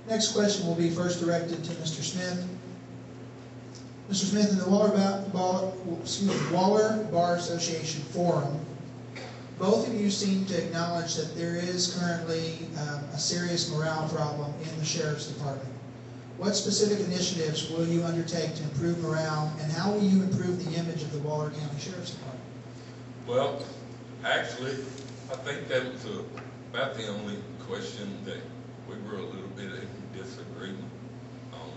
Next question will be first directed to Mr. Smith. Mr. Smith, in the Waller Bar Association Forum, both of you seem to acknowledge that there is currently a serious morale problem in the Sheriff's Department. What specific initiatives will you undertake to improve morale, and how will you improve the image of the Waller County Sheriff's Department? Well, actually, I think that was about the only question that we were a little bit in disagreement on.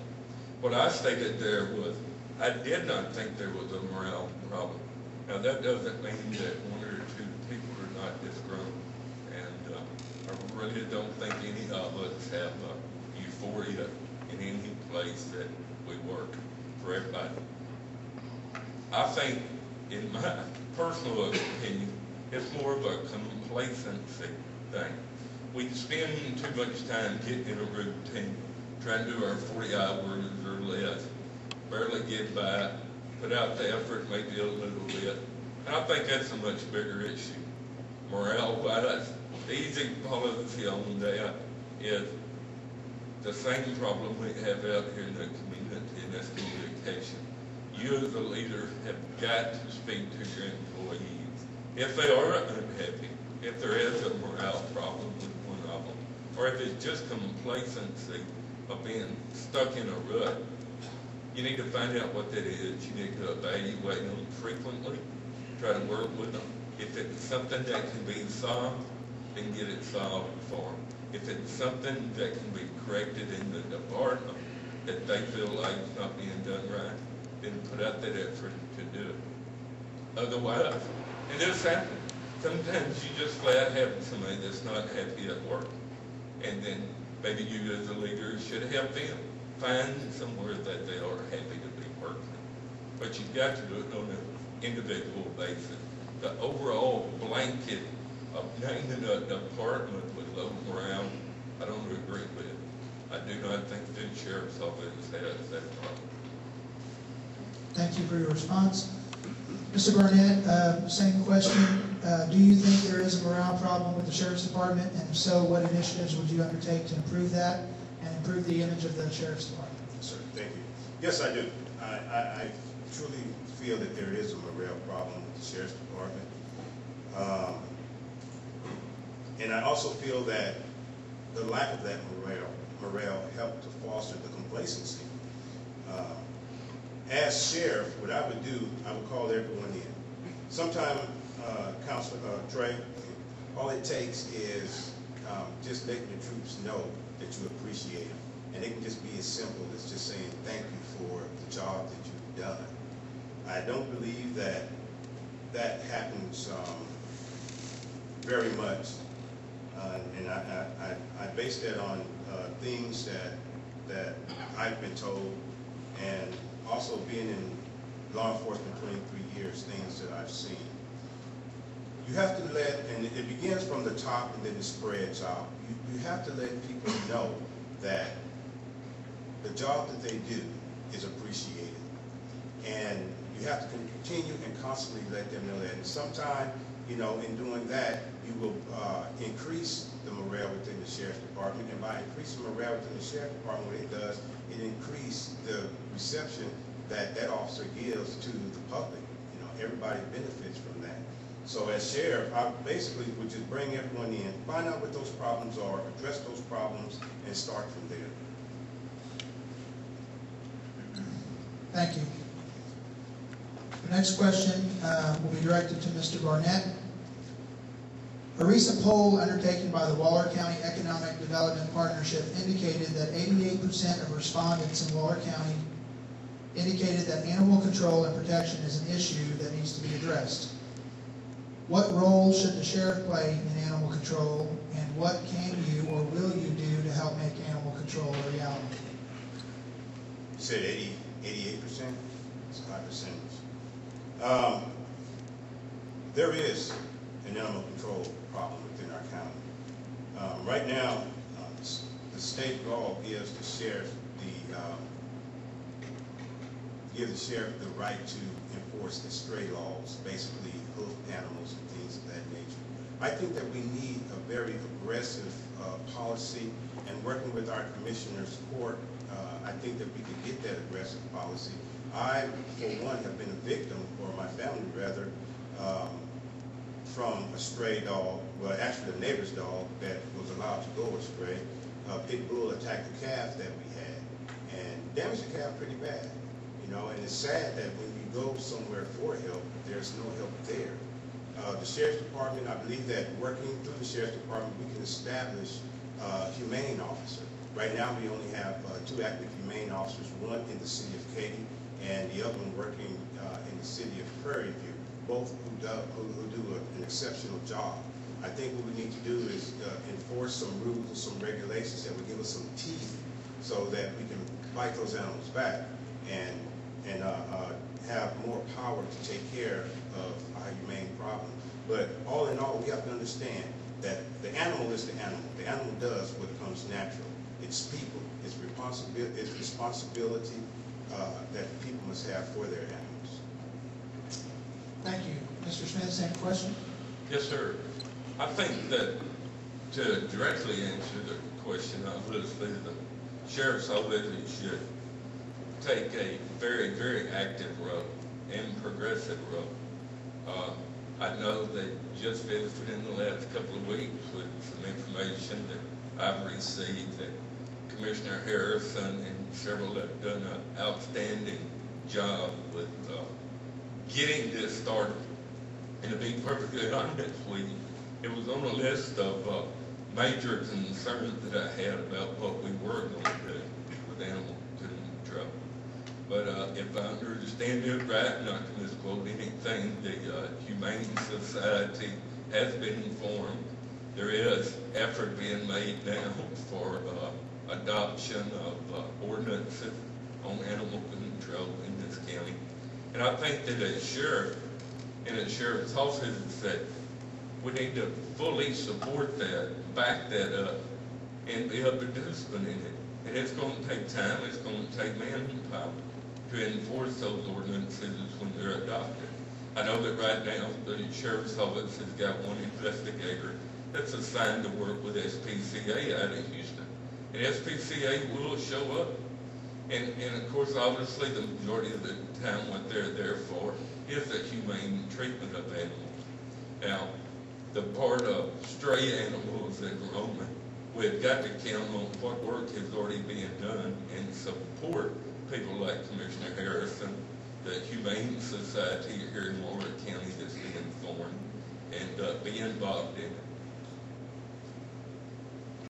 What I stated there was, I did not think there was a morale problem. Now, that doesn't mean that one or two people are not disgruntled, and I really don't think any of us have euphoria in any place that we work for everybody. I think, in my personal opinion, it's more of a complacency thing. We spend too much time getting in a routine, trying to do our 40 hours or less, barely get by, put out the effort maybe a little bit. And I think that's a much bigger issue. Morale-wise, the easy policy on that is the same problem we have out here in the community, and that's communication. You as a leader have got to speak to your employees. If they are unhappy, if there is a morale problem with one of them, or if it's just complacency of being stuck in a rut, you need to find out what that is. You need to evaluate them frequently, try to work with them. If it's something that can be solved, then get it solved for them. If it's something that can be corrected in the department that they feel like it's not being done right, then put out that effort to do it. Otherwise, and this happens, sometimes you just flat have somebody that's not happy at work. And then maybe you as a leader should help them find somewhere that they are happy to be working. But you've got to do it on an individual basis. The overall blanket of naming a department with low morale, I don't agree with it. I do not think the Sheriff's Office has that problem. Thank you for your response. Mr. Barnett, same question. Do you think there is a morale problem with the Sheriff's Department? And if so, what initiatives would you undertake to improve that and improve the image of the Sheriff's Department? Yes, sir. Thank you. Yes, I do. I truly feel that there is a morale problem with the Sheriff's Department. And I also feel that the lack of that morale helped to foster the complacency. As sheriff, what I would do, I would call everyone in. Sometimes, Councilor Trey, all it takes is just letting the troops know that you appreciate them. And it can just be as simple as just saying thank you for the job that you've done. I don't believe that that happens very much. And I base that on things that I've been told, and also being in law enforcement 23 years, things that I've seen. You have to let, and it begins from the top and then it spreads out. You have to let people know that the job that they do is appreciated. And you have to continue and constantly let them know that. And sometimes, you know, in doing that, you will increase the morale within the Sheriff's Department. And by increasing morale within the Sheriff's Department, what it does, it increases the reception that that officer gives to the public. You know, everybody benefits from that. So as sheriff, I basically would just bring everyone in, find out what those problems are, address those problems, and start from there. Thank you. The next question will be directed to Mr. Barnett. A recent poll undertaken by the Waller County Economic Development Partnership indicated that 88% of respondents in Waller County indicated that animal control and protection is an issue that needs to be addressed. What role should the sheriff play in animal control, and what can you or will you do to help make animal control a reality? You said 88%? It's a high percentage. There is an animal control problem within our county. Right now, the state law gives the sheriff the right to enforce the stray laws, basically hoof animals and things of that nature. I think that we need a very aggressive policy, and working with our commissioner's court, I think that we could get that aggressive policy. I, for one, have been a victim, or my family rather, from a stray dog, well actually a neighbor's dog that was allowed to go astray. A pit bull attacked a calf that we had and damaged the calf pretty bad. You know, and it's sad that when you go somewhere for help, there's no help there. The Sheriff's Department, I believe that working through the Sheriff's Department, we can establish a humane officer. Right now, we only have 2 active humane officers, one in the city of Katy and the other one working in the city of Prairie View, both who do an exceptional job. I think what we need to do is enforce some rules and some regulations that would give us some teeth so that we can fight those animals back and have more power to take care of our humane problem. But all in all, we have to understand that the animal is the animal. The animal does what comes natural. It's people. It's responsibility that people must have for their animals. Thank you. Mr. Smith, same question? Yes, sir. I think that to directly answer the question, obviously the sheriff's office should take a very, very active role and progressive role. I know they just visited in the last couple of weeks with some information that I've received that Commissioner Harrison and several have done an outstanding job with getting this started. And to be perfectly honest with you, it was on a list of major concerns that I had about what we were going to do with animal control. But if I understand it right, not to misquote anything, the Humane Society has been informed. There is effort being made now for adoption of ordinances on animal control in this county. And I think that a sheriff and a sheriff's office said we need to fully support that, back that up, and be a participant in it. And it's going to take time, it's going to take manpower to enforce those ordinances when they're adopted. I know that right now the sheriff's office has got one investigator that's assigned to work with SPCA out of Houston. And SPCA will show up. And of course, obviously, the majority of the time what they're there for is the humane treatment of animals. Now, the part of stray animals that roam, we've got to count on what work is already being done and support people like Commissioner Harrison, the Humane Society here in Warwick County that's being formed, and be involved in it.